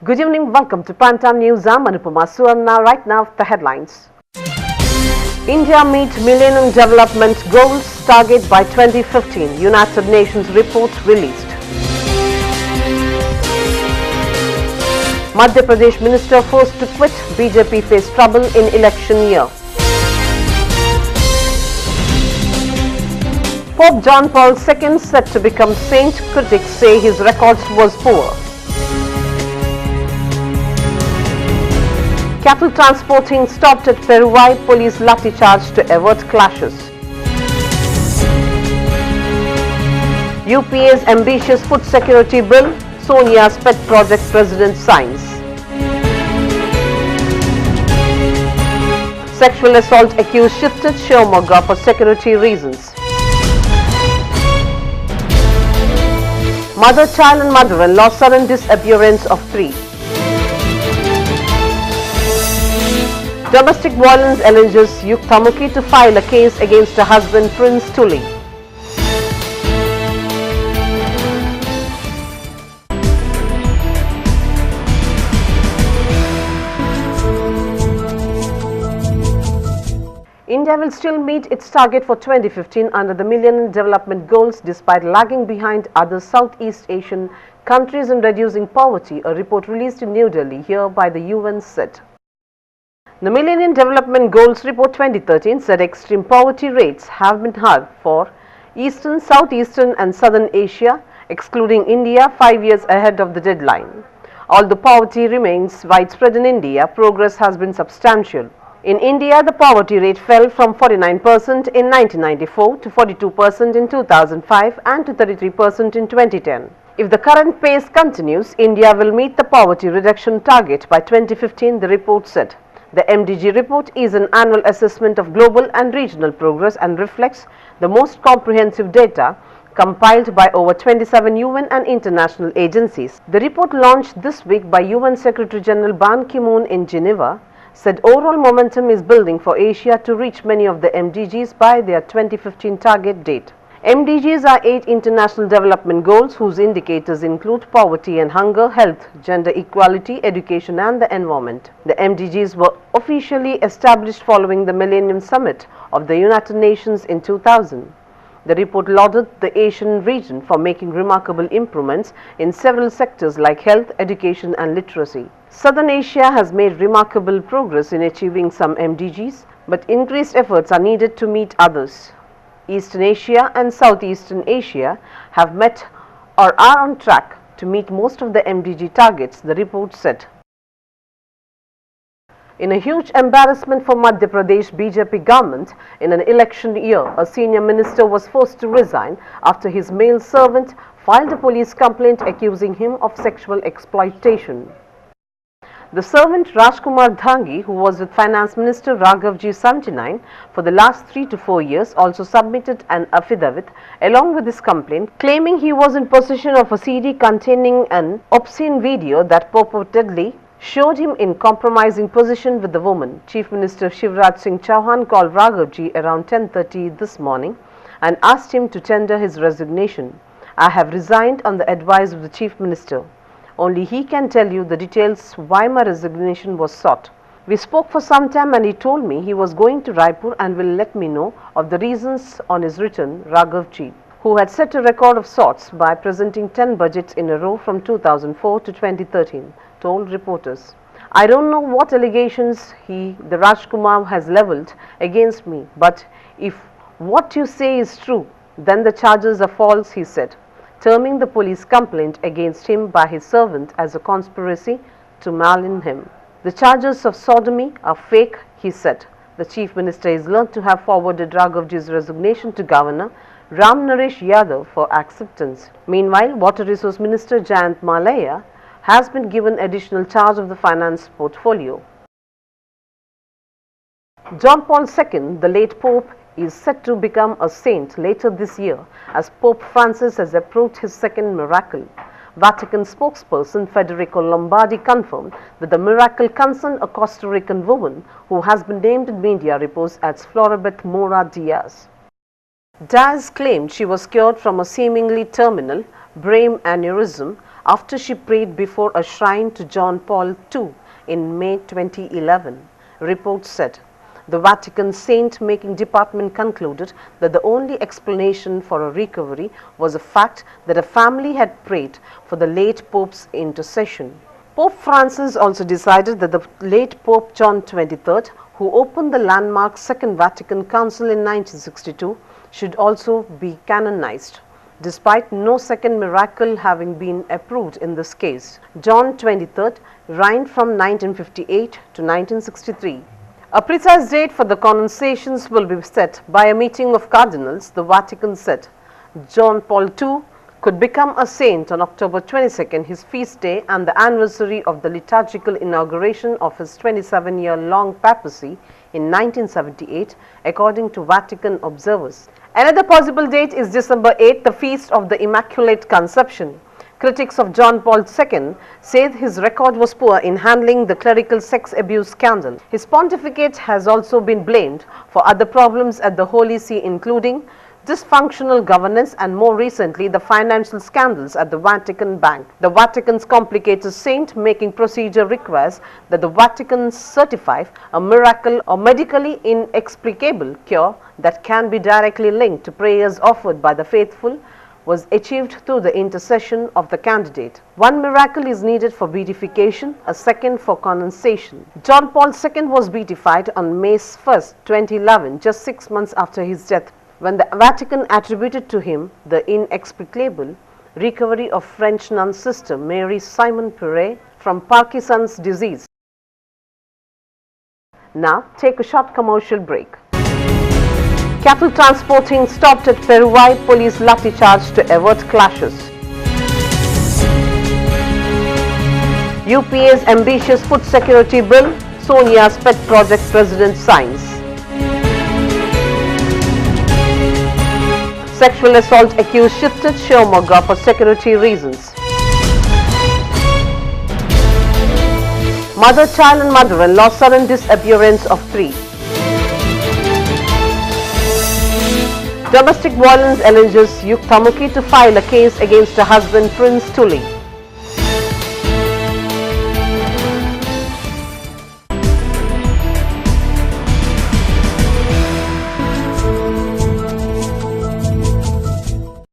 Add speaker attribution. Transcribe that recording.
Speaker 1: Good evening, welcome to Primetime News. I'm Anupama Suvarna. Right now, the headlines. India meet Millennium Development Goals target by 2015. United Nations report released. Madhya Pradesh minister forced to quit. BJP faced trouble in election year. Pope John Paul II set to become saint. Critics say his record was poor. Cattle transporting stopped at Peruwai. Police lathi charge to avert clashes. UPA's ambitious food security bill. Sonia's pet project president signs. Sexual assault accused shifted Shivamogga for security reasons. Mother, child and mother-in-law sudden disappearance of 3. Domestic violence alleges Yukthamukhi to file a case against her husband Prince Tuli. India will still meet its target for 2015 under the Millennium Development Goals despite lagging behind other Southeast Asian countries in reducing poverty, a report released in New Delhi here by the UN said. The Millennium Development Goals Report 2013 said extreme poverty rates have been high for Eastern, Southeastern and Southern Asia, excluding India, 5 years ahead of the deadline. Although poverty remains widespread in India, progress has been substantial. In India, the poverty rate fell from 49% in 1994 to 42% in 2005 and to 33% in 2010. If the current pace continues, India will meet the poverty reduction target by 2015, the report said. The MDG report is an annual assessment of global and regional progress and reflects the most comprehensive data compiled by over 27 UN and international agencies. The report, launched this week by UN Secretary General Ban Ki-moon in Geneva, said overall momentum is building for Asia to reach many of the MDGs by their 2015 target date. MDGs are 8 international development goals whose indicators include poverty and hunger, health, gender equality, education and the environment. The MDGs were officially established following the Millennium Summit of the United Nations in 2000. The report lauded the Asian region for making remarkable improvements in several sectors like health, education and literacy. Southern Asia has made remarkable progress in achieving some MDGs, but increased efforts are needed to meet others. Eastern Asia and Southeastern Asia have met or are on track to meet most of the MDG targets, the report said. In a huge embarrassment for Madhya Pradesh BJP government, in an election year, a senior minister was forced to resign after his male servant filed a police complaint accusing him of sexual exploitation. The servant Rajkumar Dhangi, who was with Finance Minister Raghavji 79 for the last 3 to 4 years, also submitted an affidavit along with his complaint, claiming he was in possession of a CD containing an obscene video that purportedly showed him in compromising position with the woman. Chief Minister Shivraj Singh Chauhan called Raghavji around 10:30 this morning and asked him to tender his resignation. I have resigned on the advice of the Chief Minister. Only he can tell you the details why my resignation was sought. We spoke for some time and he told me he was going to Raipur and will let me know of the reasons on his return. Raghavji, who had set a record of sorts by presenting 10 budgets in a row from 2004 to 2013, told reporters. I don't know what allegations the Rajkumar has levelled against me, but if what you say is true, then the charges are false, he said, terming the police complaint against him by his servant as a conspiracy to malign him. The charges of sodomy are fake, he said. The Chief Minister is learned to have forwarded Raghavji's resignation to Governor Ram Naresh Yadav for acceptance. Meanwhile, Water Resource Minister Jayant Mallya has been given additional charge of the finance portfolio. John Paul II, the late Pope, is set to become a saint later this year as Pope Francis has approved his second miracle. Vatican spokesperson Federico Lombardi confirmed that the miracle concerned a Costa Rican woman who has been named in media reports as Floribeth Mora Diaz. Diaz claimed she was cured from a seemingly terminal brain aneurysm after she prayed before a shrine to John Paul II in May 2011, reports said. The Vatican saint-making department concluded that the only explanation for her recovery was the fact that a family had prayed for the late Pope's intercession. Pope Francis also decided that the late Pope John XXIII, who opened the landmark Second Vatican Council in 1962, should also be canonized, despite no second miracle having been approved in this case. John XXIII reigned from 1958 to 1963. A precise date for the canonizations will be set by a meeting of cardinals, the Vatican said. John Paul II could become a saint on October 22nd, his feast day and the anniversary of the liturgical inauguration of his 27-year-long papacy in 1978, according to Vatican observers. Another possible date is December 8th, the feast of the Immaculate Conception. Critics of John Paul II say his record was poor in handling the clerical sex abuse scandal. His pontificate has also been blamed for other problems at the Holy See, including dysfunctional governance and more recently the financial scandals at the Vatican Bank. The Vatican's complicated saint-making procedure requires that the Vatican certify a miracle or medically inexplicable cure that can be directly linked to prayers offered by the faithful was achieved through the intercession of the candidate. One miracle is needed for beatification, a second for canonization. John Paul II was beatified on May 1, 2011, just 6 months after his death, when the Vatican attributed to him the inexplicable recovery of French nun sister Mary Simon Pere from Parkinson's disease. Now take a short commercial break. Cattle transporting stopped at Peruwai, police lathi charge to avert clashes. UPA's ambitious food security bill, Sonia's pet project president signs. Sexual assault accused shifted Shivamogga for security reasons. Mother, child and mother-in-law sudden disappearance of 3. Domestic violence alleges Yuktamukhi to file a case against her husband Prince Tuli.